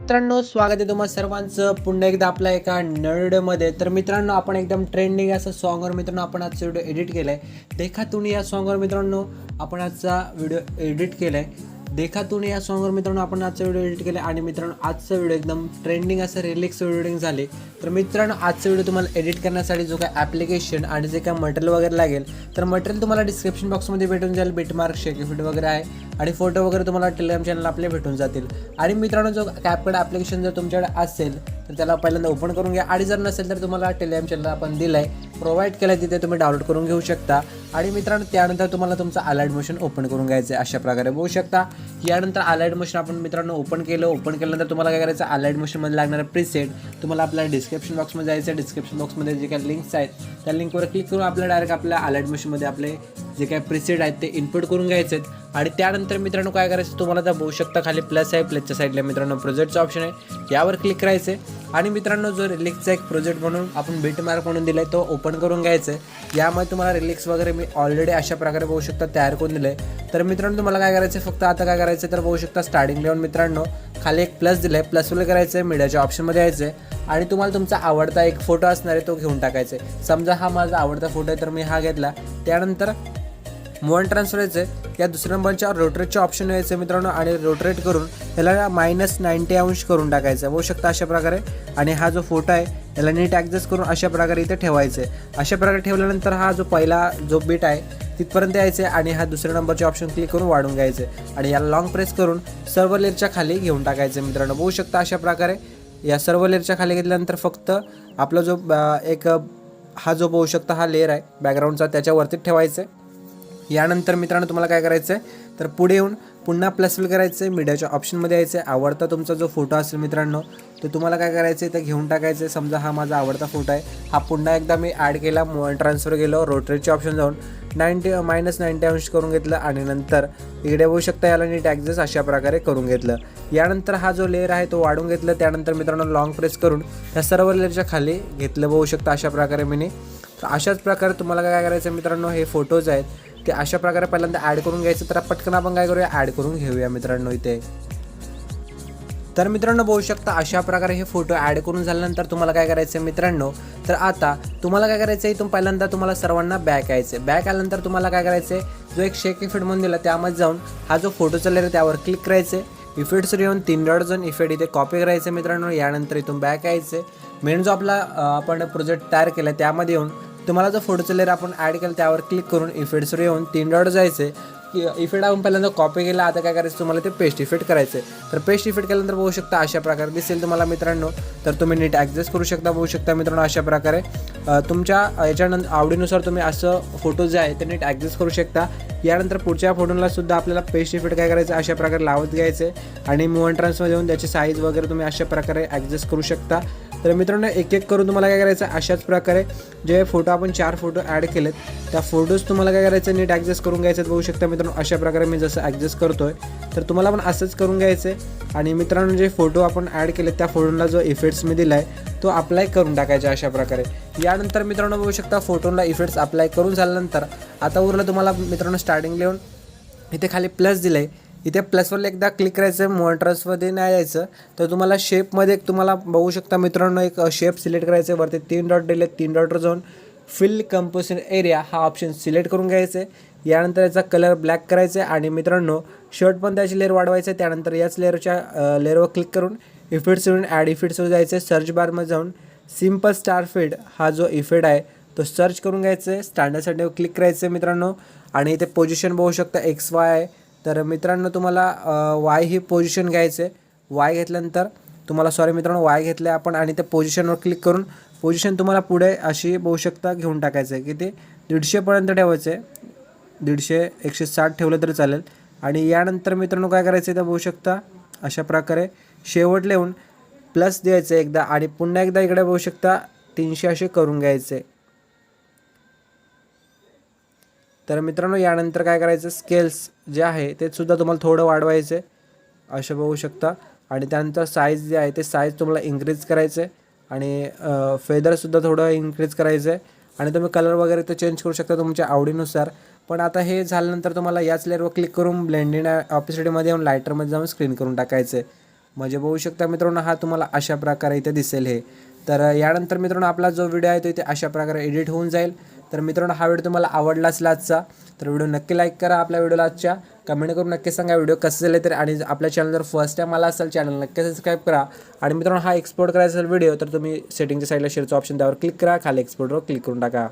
मित्रांनो, स्वागत आहे तुम्हा सर्वांचं पुन्हा एकदा आपल्या एका नर्डमध्ये. तर मित्रांनो, आपण एकदम ट्रेंडिंग असं सॉन्गवर मित्रांनो आपण आजचा व्हिडिओ एडिट केला आहे. देखा तूने या सॉन्गवर मित्रांनो आपण आजचा व्हिडिओ एडिट केला आहे. देखा तूने या सॉन्गवर मित्रांनो आपण आजचा व्हिडिओ एडिट केला आणि मित्रांनो आजचा व्हिडिओ एकदम ट्रेंडिंग असं रिलिक्स एडिटिंग झाले. तर मित्रांनो आजचा व्हिडिओ तुम्हाला एडिट करण्यासाठी जो काय ॲप्लिकेशन आणि जे काय मटेरियल वगैरे लागेल तर मटेरियल तुम्हाला डिस्क्रिप्शन बॉक्समध्ये भेटून जाईल. बिटमार्क शेकीफिट वगैरे आहे आणि फोटो वगैरे तुम्हाला टेलिग्राम चॅनल आपले भेटून जातील. आणि मित्रांनो जो CapCut ॲप्लिकेशन जर तुमच्याकडे असेल तर त्याला पहिल्यांदा ओपन करून घ्या आणि जर नसेल तर तुम्हाला टेलिग्राम चॅनल आपण दिलं आहे प्रोव्हाइड केलं आहे, तिथे तुम्ही डाउनलोड करून घेऊ शकता. आणि मित्रांनो त्यानंतर तुम्हाला तुमचं अलाइड मोशन ओपन करून घ्यायचं आहे. अशा प्रकारे बघू शकता. यानंतर अलाइड मोशन आपण मित्रांनो ओपन केल्यानंतर तुम्हाला काय करायचं, अलाइड मोशनमध्ये लागणारं प्रीसेट तुम्हाला आपल्या डिस्क्रिप्शन बॉक्समध्ये जायचं आहे. डिस्क्रिप्शन बॉक्समध्ये जे काही लिंक्स आहेत त्या लिंकवर क्लिक करून आपल्याला डायरेक्ट आपल्या अलाइड मोशनमध्ये आपले जे काही प्रीसेट आहेत ते इनपुट करून घ्यायचे आहेत. आणि त्यानंतर मित्रांनो काय करायचं, तुम्हाला तर बघू शकता खाली प्लस आहे, प्लसच्या साईडला मित्रांनो प्रोजेक्टचा ऑप्शन आहे, यावर क्लिक करायचं आहे. आणि मित्रांनो जो रिलिक्सचा एक प्रोजेक्ट म्हणून आपण बिटमार्क म्हणून दिला आहे तो ओपन करून घ्यायचा आहे. यामध्ये तुम्हाला रिलिक्स वगैरे मी ऑलरेडी अशा प्रकारे बघू शकता तयार करून दिलं आहे. तर मित्रांनो तुम्हाला काय करायचं आहे, फक्त आता काय करायचं तर बघू शकता स्टार्टिंग लेवल मित्रांनो खाली एक प्लस दिलं आहे, प्लसवर करायचं आहे, मीडियाच्या ऑप्शनमध्ये यायचं आहे आणि तुम्हाला तुमचा आवडता एक फोटो असणार आहे तो घेऊन टाकायचा आहे. समजा हा माझा आवडता फोटो आहे तर मी हा घेतला. त्यानंतर मूव अँड ट्रान्सफर यायचं आहे, या दुसऱ्या नंबरच्या रोटरेटच्या ऑप्शन यायचं आहे मित्रांनो आणि रोटरेट करून याला -90 अंश करून टाकायचं बघू शकता अशा प्रकारे. आणि हा जो फोटो आहे याला नीट ॲडजस्ट करून अशा प्रकारे इथे ठेवायचं आहे. अशा प्रकारे ठेवल्यानंतर हा जो पहिला जो बीट आहे तिथपर्यंत यायचं आहे आणि हा दुसऱ्या नंबरचे ऑप्शन क्लिक करून वाढून घ्यायचं आहे आणि याला लॉंग प्रेस करून सर्व लेअरच्या खाली घेऊन टाकायचं मित्रांनो बघू शकता अशा प्रकारे. या सर्व लेअरच्या खाली घेतल्यानंतर फक्त आपला जो एक हा जो बघू शकता हा लेअर आहे बॅकग्राऊंडचा त्याच्यावरती ठेवायचं आहे. यानंतर मित्रांनो तुम्हाला काय करायचं आहे तर पुढे येऊन पुन्हा प्लस करायचं आहे, मीडियाच्या ऑप्शनमध्ये यायचं आहे. आवडता तुमचा जो फोटो असेल मित्रांनो तर तुम्हाला काय करायचं आहे तर घेऊन टाकायचं आहे. समजा हा माझा आवडता फोटो आहे, हा पुन्हा एकदा मी ॲड केला, मूव अँड ट्रान्सफर गेलो, रोटरेटचे ऑप्शन जाऊन -90 अंश करून घेतलं आणि नंतर इकडे बघू शकता याला नीट ॲडजस्ट अशा प्रकारे करून घेतलं. यानंतर हा जो लेअर आहे तो वाढून घेतला. त्यानंतर मित्रांनो लॉंग प्रेस करून त्या सर्व लेअरच्या खाली घेतलं बघू शकता अशा प्रकारे मी. तर अशाच प्रकारे तुम्हाला काय करायचं मित्रांनो, हे फोटोज आहेत ते अशा प्रकारे पहिल्यांदा ॲड करून घ्यायचं. तर पटकन आपण काय करूया ॲड करून घेऊया मित्रांनो इथे. तर मित्रांनो बघू शकता अशा प्रकारे हे फोटो ॲड करून झाल्यानंतर तुम्हाला काय करायचं आहे मित्रांनो, तर आता तुम्हाला काय करायचं आहे, इथून पहिल्यांदा तुम्हाला सर्वांना बॅक यायचं आहे. बॅक आल्यानंतर तुम्हाला काय करायचं आहे, जो एक शेक इफेक्ट म्हणून दिला त्यामध्ये जाऊन हा जो फोटोचा लेअर त्यावर क्लिक करायचं आहे. इफेक्ट्सवर येऊन 3 डॉट जाऊन इफेक्ट इथे कॉपी करायचं मित्रांनो. यानंतर इथून बॅक यायचं आहे. मेन जो आपला आपण प्रोजेक्ट तयार केला त्यामध्ये येऊन तुम्हाला जो फोटोचा लेअर आपण ॲड केला त्यावर क्लिक करून इफेक्ट्सवर येऊन 3 डॉट जायचे. इफेक्ट आपण पहिल्यांदा कॉपी केला, आता काय करायचं तुम्हाला ते पेस्ट इफेक्ट करायचं आहे. तर पेस्ट इफेक्ट केल्यानंतर बघू शकता अशा प्रकारे दिसेल तुम्हाला मित्रांनो. तर तुम्ही नीट ॲडजस्ट करू शकता बघू शकता मित्रांनो अशा प्रकारे. तुमच्या याच्यानंतर आवडीनुसार तुम्ही असं फोटो जे आहे ते नीट ॲडजस्ट करू शकता. यानंतर पुढच्या फोटोला सुद्धा आपल्याला पेस्ट इफेक्ट काय करायचं अशा प्रकारे लावत घ्यायचे आणि मूव अँड ट्रान्सफर येऊन त्याची साईज वगैरे तुम्ही अशा प्रकारे ॲडजस्ट करू शकता. तर मित्रांनो एक एक करून तुम्हाला काय करायचं अशाच प्रकारे जे फोटो आपण 4 फोटो ॲड केलेत त्या फोटोज तुम्हाला काय करायचं नीट ॲडजस्ट करून घ्यायचं बघू शकता मित्रांनो अशा प्रकारे. मी जसं ॲडजस्ट करतोय तर तुम्हाला पण असंच करून घ्यायचं आहे. आणि मित्रांनो जे फोटो आपण ॲड केले त्या फोटोला जो इफेक्ट्स मी दिला आहे तो अप्लाय करून टाकायचा अशा प्रकारे. यानंतर मित्रांनो बघू शकता फोटोला इफेक्ट्स अप्लाय करून झाल्यानंतर आता उरलं तुम्हाला मित्रांनो स्टार्टिंग लिहून इथे खाली प्लस दिलं आहे, इथे प्लसवर एकदा क्लिक करायचं, मूव अँड ट्रान्सफरमध्ये नाही यायचं. तर तुम्हाला शेपमध्ये तुम्हाला बघू शकता मित्रांनो एक शेप सिलेक्ट करायचं आहे. वरती 3 डॉट दिले, 3 डॉटवर जाऊन फिल कंपोजिशन एरिया हा ऑप्शन सिलेक्ट करून घ्यायचं आहे. यानंतर याचा कलर ब्लॅक करायचा आहे आणि मित्रांनो शर्ट पण त्याची लेअर वाढवायचं आहे. त्यानंतर याच लेअरवर क्लिक करून इफेक्ट्सवरून ॲड इफेक्ट्सवर जायचं आहे. सर्च बारमध्ये जाऊन सिम्पल स्टार फेड हा जो इफेक्ट आहे तो सर्च करून घ्यायचा आहे. स्टँडर्डसाठी क्लिक करायचं आहे मित्रांनो आणि इथे पोझिशन बघू शकता XY आहे. तर मित्रांनो तुम्हाला वाय ही पोझिशन घ्यायचं आहे. वाय घेतल्यानंतर तुम्हाला मित्रांनो वाय घेतलं आहे आपण आणि त्या पोझिशनवर क्लिक करून पोझिशन तुम्हाला पुढे अशी बघू शकता घेऊन टाकायचं आहे की ते 150पर्यंत ठेवायचं आहे. 150 160 ठेवलं तरी चालेल. आणि यानंतर मित्रांनो काय करायचं आहे तर बघू शकता अशा प्रकारे शेवटला येऊन प्लस द्यायचं आहे एकदा आणि पुन्हा एकदा इकडे बघू शकता 300 असे करून घ्यायचे. तर मित्रांनो यानंतर काय करायचं स्केल्स जे आहे ते सुद्धा तुम्हाला थोडं वाढवायचं आहे असं बघू शकता. आणि त्यानंतर साईज जे आहे ते साईज तुम्हाला इन्क्रीज करायचं आहे आणि फेदरसुद्धा थोडं इन्क्रीज करायचं आहे. आणि तुम्ही कलर वगैरे तर चेंज करू शकता तुमच्या आवडीनुसार. पण आता हे झाल्यानंतर तुम्हाला याच लेअरवर क्लिक करून ब्लेंडिंग ऑपॅसिटीमध्ये येऊन लायटरमध्ये जाऊन स्क्रीन करून टाकायचं आहे. म्हणजे बघू शकता मित्रांनो, हा तुम्हाला अशा प्रकारे इथे दिसेल हे. तर यानंतर मित्रांनो आपला जो व्हिडिओ आहे तो इथे अशा प्रकारे एडिट होऊन जाईल. तर मित्रांनो हा व्हिडिओ तुम्हाला आवडला असला आजचा, तर व्हिडिओ नक्की लाईक करा. आपल्या व्हिडिओला आजच्या कमेंट करून नक्की सांगा व्हिडिओ कसं झाले. तर आणि आपल्या चॅनल जर फर्स्ट टाईम आला असेल चॅनल नक्की सबस्क्राईब करा. आणि मित्रांनो हा एक्सपोर्ट करायचा असेल व्हिडिओ तर तुम्ही सेटिंगच्या साईडला शेअरचा ऑप्शन त्यावर क्लिक करा, खाली एक्सपोर्टवर क्लिक करून टाका.